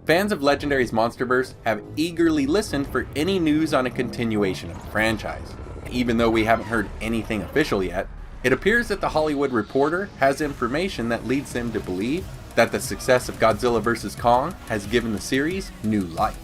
Fans of Legendary's Monsterverse have eagerly listened for any news on a continuation of the franchise. Even though we haven't heard anything official yet, it appears that the Hollywood Reporter has information that leads them to believe that the success of Godzilla vs. Kong has given the series new life.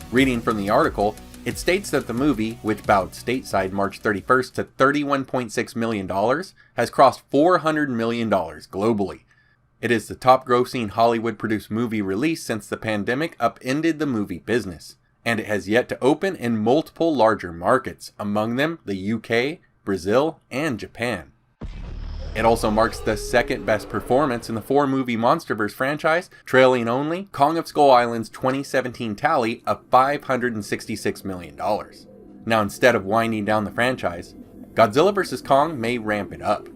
Reading from the article, it states that the movie, which bowed stateside March 31st to $31.6 million, has crossed $400 million globally. It is the top-grossing Hollywood-produced movie release since the pandemic upended the movie business, and it has yet to open in multiple larger markets, among them the UK, Brazil, and Japan. It also marks the second best performance in the 4-movie Monsterverse franchise, trailing only Kong of Skull Island's 2017 tally of $566 million. Now, instead of winding down the franchise, Godzilla vs. Kong may ramp it up.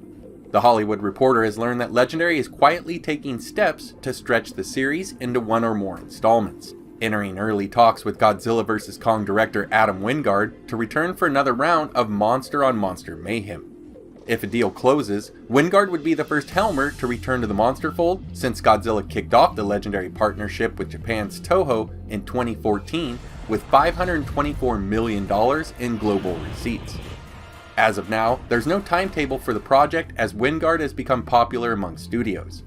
The Hollywood Reporter has learned that Legendary is quietly taking steps to stretch the series into one or more installments, entering early talks with Godzilla vs. Kong director Adam Wingard to return for another round of monster-on-monster mayhem. If a deal closes, Wingard would be the first Helmer to return to the monster fold since Godzilla kicked off the Legendary partnership with Japan's Toho in 2014 with $524 million in global receipts. As of now, there's no timetable for the project as Wingard has become popular among studios.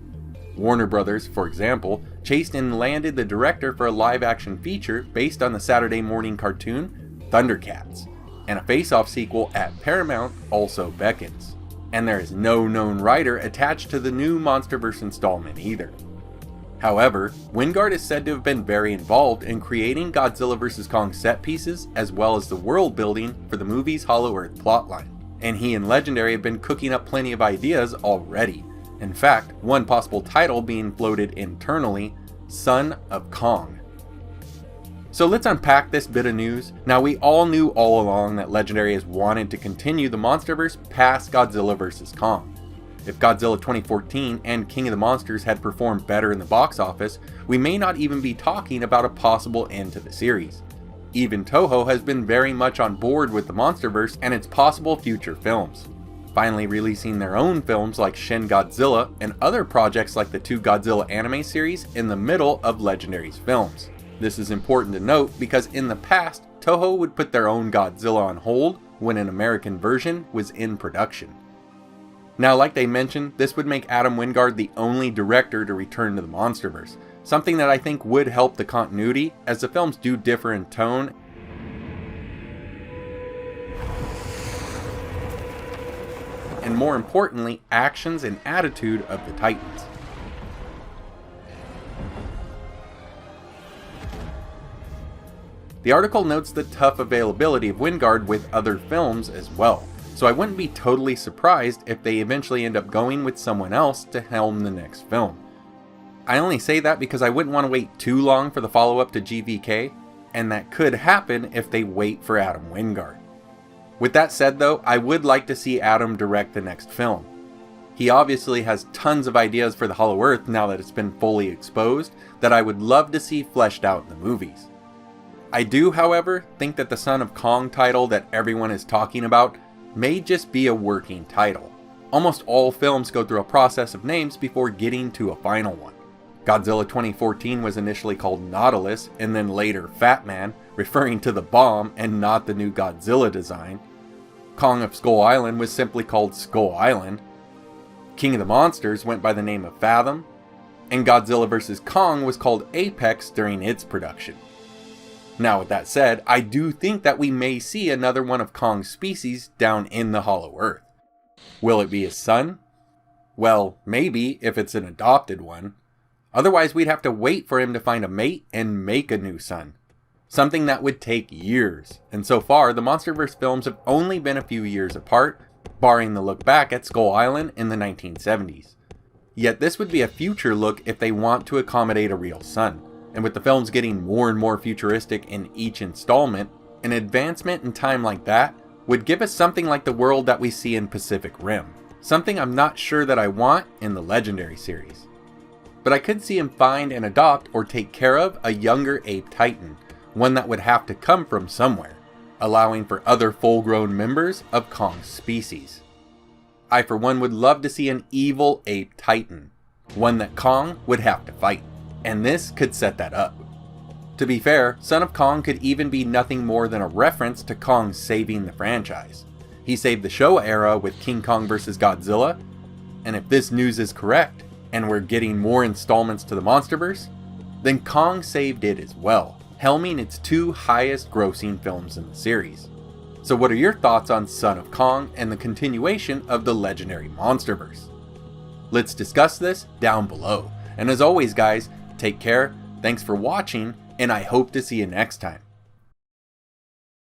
Warner Brothers, for example, chased and landed the director for a live-action feature based on the Saturday morning cartoon Thundercats, and a Face-Off sequel at Paramount also beckons. And there is no known writer attached to the new Monsterverse installment either. However, Wingard is said to have been very involved in creating Godzilla vs. Kong set pieces as well as the world building for the movie's Hollow Earth plotline, and he and Legendary have been cooking up plenty of ideas already. In fact, one possible title being floated internally, Son of Kong. So let's unpack this bit of news. Now, we all knew all along that Legendary has wanted to continue the Monsterverse past Godzilla vs. Kong. If Godzilla 2014 and King of the Monsters had performed better in the box office, we may not even be talking about a possible end to the series. Even Toho has been very much on board with the Monsterverse and its possible future films, finally releasing their own films like Shin Godzilla and other projects like the 2 Godzilla anime series in the middle of Legendary's films. This is important to note because in the past, Toho would put their own Godzilla on hold when an American version was in production. Now, like they mentioned, this would make Adam Wingard the only director to return to the Monsterverse, something that I think would help the continuity as the films do differ in tone and, more importantly, actions and attitude of the Titans. The article notes the tough availability of Wingard with other films as well, so I wouldn't be totally surprised if they eventually end up going with someone else to helm the next film. I only say that because I wouldn't want to wait too long for the follow-up to GVK, and that could happen if they wait for Adam Wingard. With that said though, I would like to see Adam direct the next film. He obviously has tons of ideas for the Hollow Earth now that it's been fully exposed that I would love to see fleshed out in the movies. I do, however, think that the Son of Kong title that everyone is talking about may just be a working title. Almost all films go through a process of names before getting to a final one. Godzilla 2014 was initially called Nautilus and then later Fat Man, referring to the bomb and not the new Godzilla design. Kong of Skull Island was simply called Skull Island. King of the Monsters went by the name of Fathom, and Godzilla vs. Kong was called Apex during its production. Now, with that said, I do think that we may see another one of Kong's species down in the Hollow Earth. Will it be his son? Well, maybe if it's an adopted one. Otherwise, we'd have to wait for him to find a mate and make a new son. Something that would take years, and so far, the Monsterverse films have only been a few years apart, barring the look back at Skull Island in the 1970s. Yet this would be a future look if they want to accommodate a real son. And with the films getting more and more futuristic in each installment, an advancement in time like that would give us something like the world that we see in Pacific Rim. Something I'm not sure that I want in the Legendary series. but I could see him find and adopt or take care of a younger ape titan, one that would have to come from somewhere, allowing for other full-grown members of Kong's species. I for one would love to see an evil ape titan, one that Kong would have to fight, and this could set that up. To be fair, Son of Kong could even be nothing more than a reference to Kong saving the franchise. He saved the Showa era with King Kong vs. Godzilla, and if this news is correct, and we're getting more installments to the Monsterverse, then Kong saved it as well, helming its 2 highest grossing films in the series. So what are your thoughts on Son of Kong and the continuation of the Legendary Monsterverse? Let's discuss this down below. And as always guys, take care, thanks for watching, and I hope to see you next time.